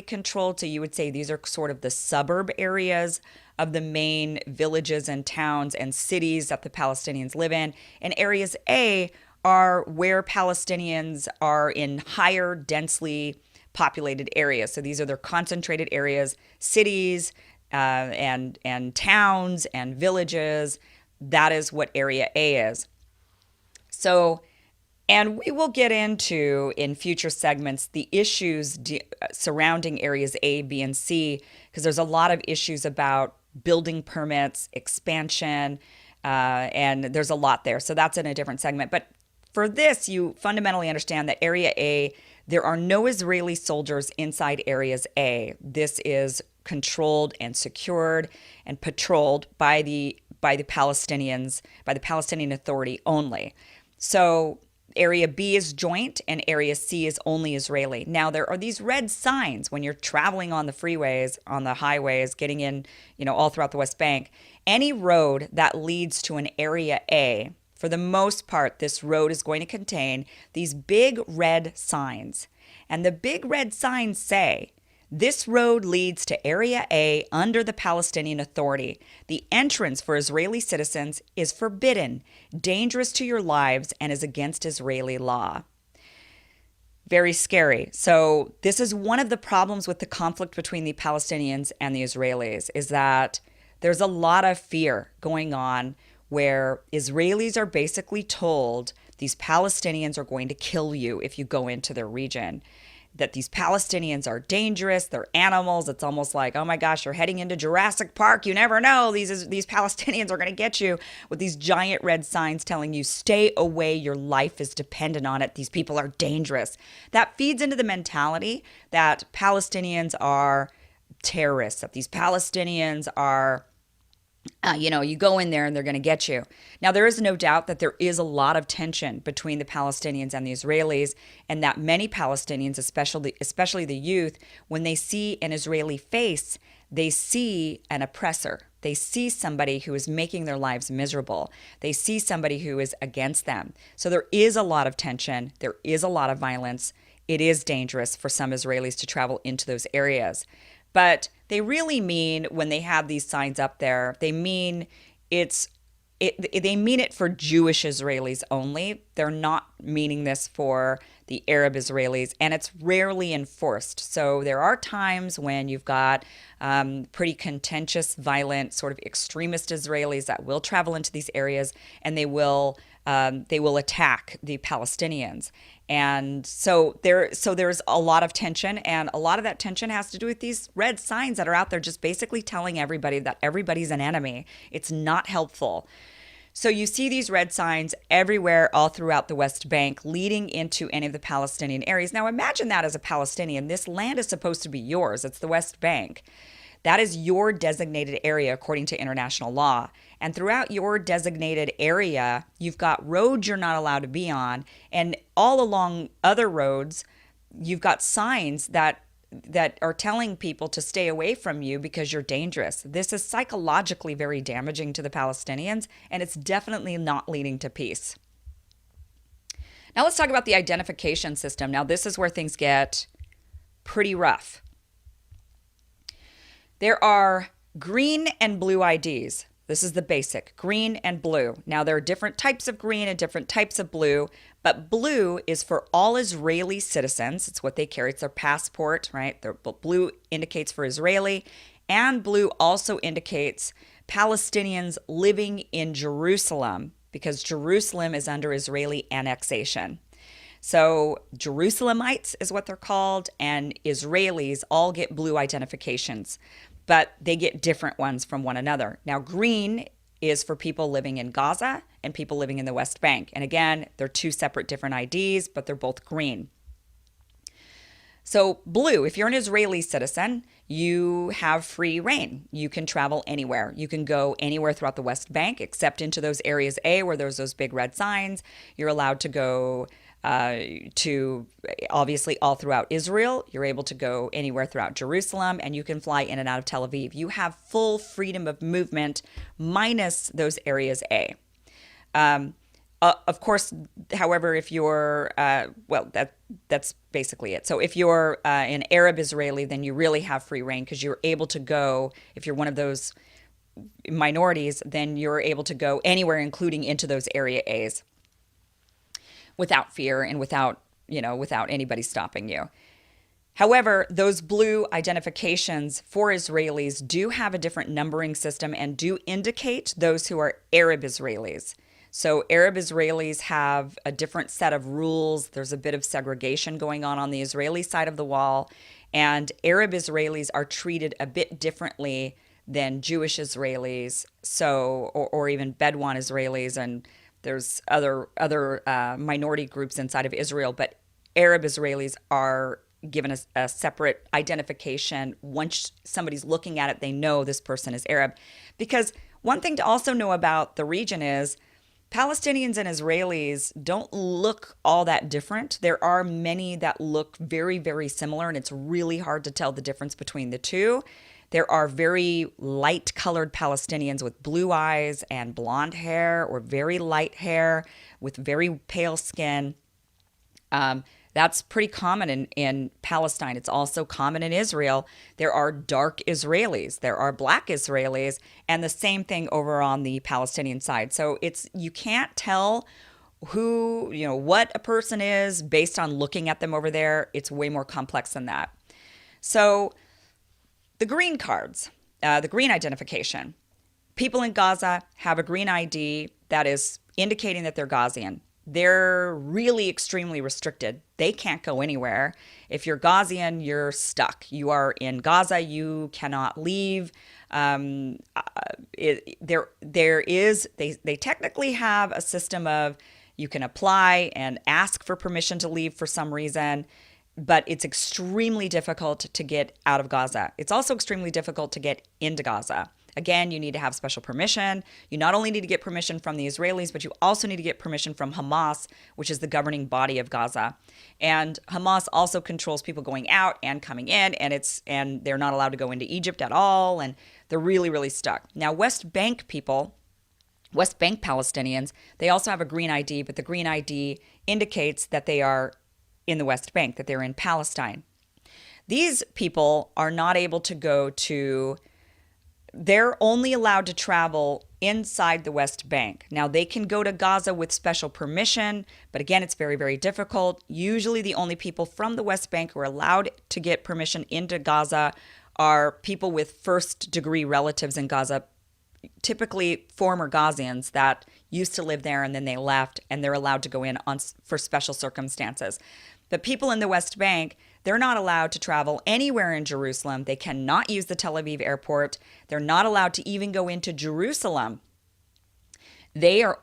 controlled. So you would say these are sort of the suburb areas of the main villages and towns and cities that the Palestinians live in. And areas A are where Palestinians are in higher densely populated areas. So these are their concentrated areas, cities and towns and villages. That is what area A is. So, and we will get into in future segments the issues surrounding areas A, B, and C, because there's a lot of issues about building permits, expansion, and there's a lot there. So that's in a different segment. But for this, you fundamentally understand that Area A, there are no Israeli soldiers inside Areas A. This is controlled and secured and patrolled by the Palestinians, by the Palestinian Authority only. So Area B is joint and Area C is only Israeli. Now, there are these red signs when you're traveling on the freeways, on the highways, getting in, all throughout the West Bank. Any road that leads to an Area A, for the most part, this road is going to contain these big red signs. And the big red signs say, this road leads to Area A under the Palestinian Authority. The entrance for Israeli citizens is forbidden, dangerous to your lives, and is against Israeli law. Very scary. So this is one of the problems with the conflict between the Palestinians and the Israelis, is that there's a lot of fear going on where Israelis are basically told these Palestinians are going to kill you if you go into their region, that these Palestinians are dangerous, they're animals. It's almost like, oh my gosh, you're heading into Jurassic Park. You never know. These Palestinians are going to get you, with these giant red signs telling you, stay away. Your life is dependent on it. These people are dangerous. That feeds into the mentality that Palestinians are terrorists, that these Palestinians are you go in there and they're going to get you. Now, there is no doubt that there is a lot of tension between the Palestinians and the Israelis, and that many Palestinians, especially the youth, when they see an Israeli face, they see an oppressor. They see somebody who is making their lives miserable. They see somebody who is against them. So there is a lot of tension. There is a lot of violence. It is dangerous for some Israelis to travel into those areas. But they really mean, when they have these signs up there, they mean they mean it for Jewish Israelis only. They're not meaning this for the Arab Israelis, and it's rarely enforced. So there are times when you've got pretty contentious, violent, sort of extremist Israelis that will travel into these areas, and they will attack the Palestinians. And so there's a lot of tension, and a lot of that tension has to do with these red signs that are out there just basically telling everybody that everybody's an enemy. It's not helpful. So you see these red signs everywhere all throughout the West Bank leading into any of the Palestinian areas. Now imagine that as a Palestinian. This land is supposed to be yours. It's the West Bank. That is your designated area according to international law. And throughout your designated area, you've got roads you're not allowed to be on. And all along other roads, you've got signs that are telling people to stay away from you because you're dangerous. This is psychologically very damaging to the Palestinians, and it's definitely not leading to peace. Now let's talk about the identification system. Now this is where things get pretty rough. There are green and blue IDs. This is the basic, green and blue. Now, there are different types of green and different types of blue, but blue is for all Israeli citizens. It's what they carry. It's their passport, right? Blue indicates for Israeli, and blue also indicates Palestinians living in Jerusalem, because Jerusalem is under Israeli annexation. So Jerusalemites is what they're called, and Israelis all get blue identifications, but they get different ones from one another. Now, green is for people living in Gaza and people living in the West Bank. And again, they're two separate different IDs, but they're both green. So blue, if you're an Israeli citizen, you have free reign. You can travel anywhere. You can go anywhere throughout the West Bank, except into those areas A where there's those big red signs. You're allowed to go to obviously all throughout Israel. You're able to go anywhere throughout Jerusalem, and you can fly in and out of Tel Aviv. You have full freedom of movement minus those areas A. Of course, however, if you're well, that's basically it. So if you're an Arab Israeli, then you really have free reign because you're able to go. If you're one of those minorities, then you're able to go anywhere, including into those Area A's, without fear and without anybody stopping you. However, those blue identifications for Israelis do have a different numbering system and do indicate those who are Arab Israelis. So, Arab Israelis have a different set of rules. There's a bit of segregation going on the Israeli side of the wall, and Arab Israelis are treated a bit differently than Jewish Israelis, or even Bedouin Israelis, and there's other minority groups inside of Israel, but Arab Israelis are given a separate identification. Once somebody's looking at it, they know this person is Arab. Because one thing to also know about the region is Palestinians and Israelis don't look all that different. There are many that look very, very similar, and it's really hard to tell the difference between the two. There are very light colored Palestinians with blue eyes and blonde hair, or very light hair with very pale skin. That's pretty common in Palestine. It's also common in Israel. There are dark Israelis, there are black Israelis, and the same thing over on the Palestinian side. So you can't tell what a person is based on looking at them over there. It's way more complex than that. So the green cards, the green identification. People in Gaza have a green ID that is indicating that they're Ghazian. They're really extremely restricted. They can't go anywhere. If you're Ghazian, you're stuck. You are in Gaza. You cannot leave. They technically have a system of you can apply and ask for permission to leave for some reason, but it's extremely difficult to get out of Gaza. It's also extremely difficult to get into Gaza. Again, you need to have special permission. You not only need to get permission from the Israelis, but you also need to get permission from Hamas, which is the governing body of Gaza. And Hamas also controls people going out and coming in, and they're not allowed to go into Egypt at all, and they're really, really stuck. Now, West Bank Palestinians, they also have a green ID, but the green ID indicates that they are in the West Bank, that they're in Palestine. These people are not able to go to they're only allowed to travel inside the West Bank. Now, they can go to Gaza with special permission, but again, it's very, very difficult. Usually, the only people from the West Bank who are allowed to get permission into Gaza are people with first-degree relatives in Gaza, typically former Ghazians that used to live there and then they left, and they're allowed to go in for special circumstances. But people in the West Bank, they're not allowed to travel anywhere in Jerusalem. They cannot use the Tel Aviv airport. They're not allowed to even go into Jerusalem. They are